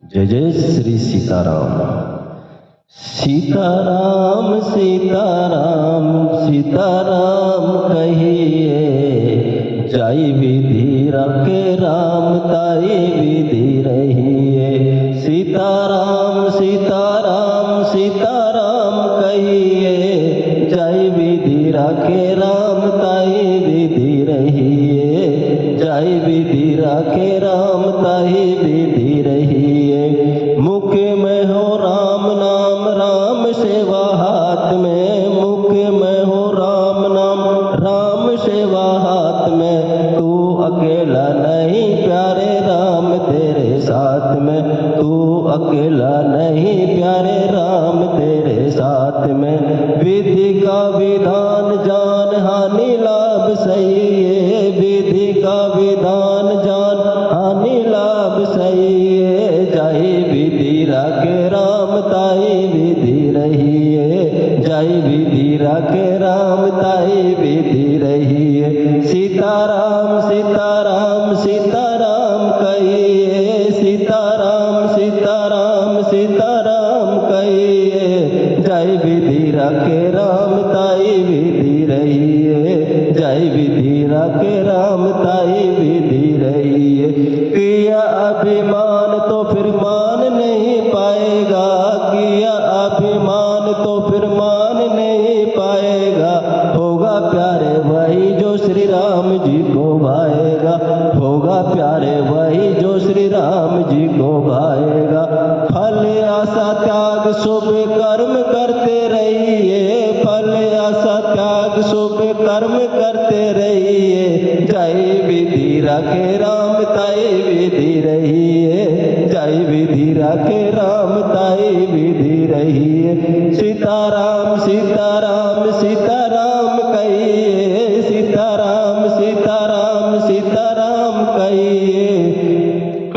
जय जय श्री सीताराम। सीताराम सीताराम सीताराम कहिए, जाई विधि रखे राम ताई विधि रहिए। सीताराम सीताराम सीताराम कहिए, जाई विधि रखे राम ताई विधि रहिए। जाई विधि रखे राम ताई विधि रहिए। मुख में हो राम नाम राम सेवा हाथ में, मुख में हो राम नाम राम सेवा हाथ में। तू अकेला नहीं प्यारे राम तेरे साथ में, तू अकेला नहीं प्यारे राम तेरे साथ में। विधि का विधान जान हानि लाभ सही है, विधि का विधान जान हानि लाभ सही है। जाई विधि रखे राम ताई विधि रहिए, जाई विधि रखे राम ताई विधि रहिए। सीताराम सीताराम सीताराम कहिए, सीताराम सीताराम सीताराम कहिए। जाई विधि रखे राम ताई विधि रहिए, जाई विधि रखे राम ताई विधि रहिए। किया अभिमान तो फिर मान नहीं पाएगा, किया अभिमान तो फिर मान नहीं पाएगा। होगा प्यारे वही जो श्री राम जी को भाएगा, होगा प्यारे वही जो श्री राम जी को भाएगा। फल आशा त्याग शुभ कर्म करते रहिए, फल आशा त्याग शुभ कर्म करते रहिए। जय विधि रखे राम ताई विधि रहिए, जय विधि रखे राम ताई विधि रहिए। सीताराम सीताराम सीताराम कहिए, सीताराम सीताराम सीताराम कहिए।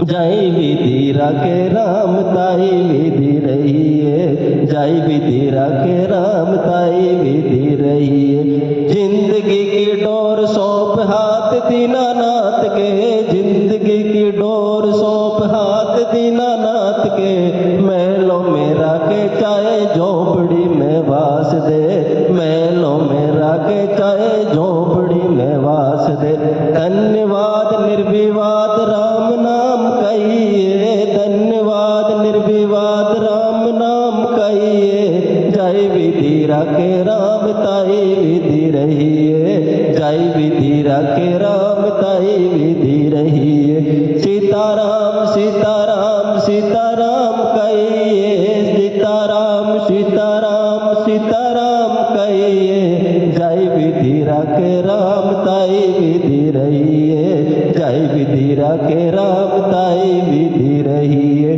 जय विधि रखे राम ताई विधि रहिए, जय विधि रखे राम ताई विधि रहिए। जिंदगी की डोर सौंप हाथ दीनानाथ के, जिंदगी की डोर सौंप हाथ दीनानाथ के। महलों में रखे चाहे झोपड़ी में वास दे, महलों में रखे चाहे झोपड़ी में वास दे। धन्यवाद निर्विवाद राम नाम कहिए, धन्यवाद निर्विवाद राम नाम कहिए। जय विधि रखे राम ताई विधि रहिए, जय विधि रखे राम ताई विधि रहिए। सीताराम सीताराम सीताराम कहिए, सीताराम सीताराम सीताराम कहिए। जय विधि रखे राम ताई विधि रहिए, जय विधि रखे राम ताई विधि रहिए।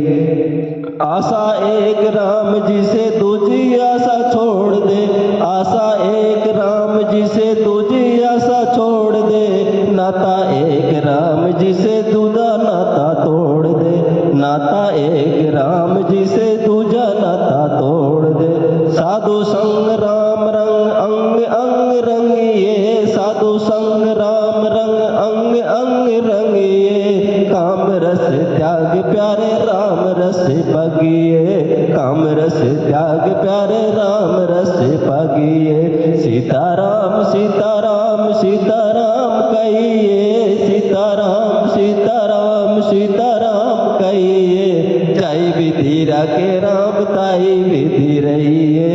आशा एक राम जी से दूजी आशा छोड़ दे, आशा एक राम जी से दूजी आशा छोड़ दे। नाता एक राम जी से दूजा नाता तोड़ दे, नाता एक राम जी से दूजा नाता तोड़ दे। साधु संग राम रंग अंग अंग रंगिए, साधु संग राम रंग अंग अंग रंगिए। काम रस त्याग प्यारे राम रस पगिए, काम रस त्याग प्यारे राम रस पगिए। सीताराम सीताराम सीताराम कहिए, सीताराम सीताराम सीताराम कहिए। जय विधि रखे राम ताई विधि रहिए,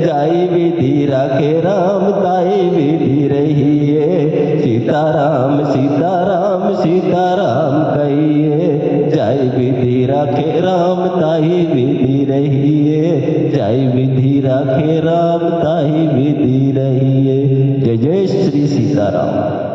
जय विधि रखे राम ताई विधि रहिए। सीताराम सीताराम सीताराम कहिए, जय विधि रखे राम ताई विधि रहिए, जय विधि रखे राम ताई विधि रहिए। जय जय श्री सीताराम।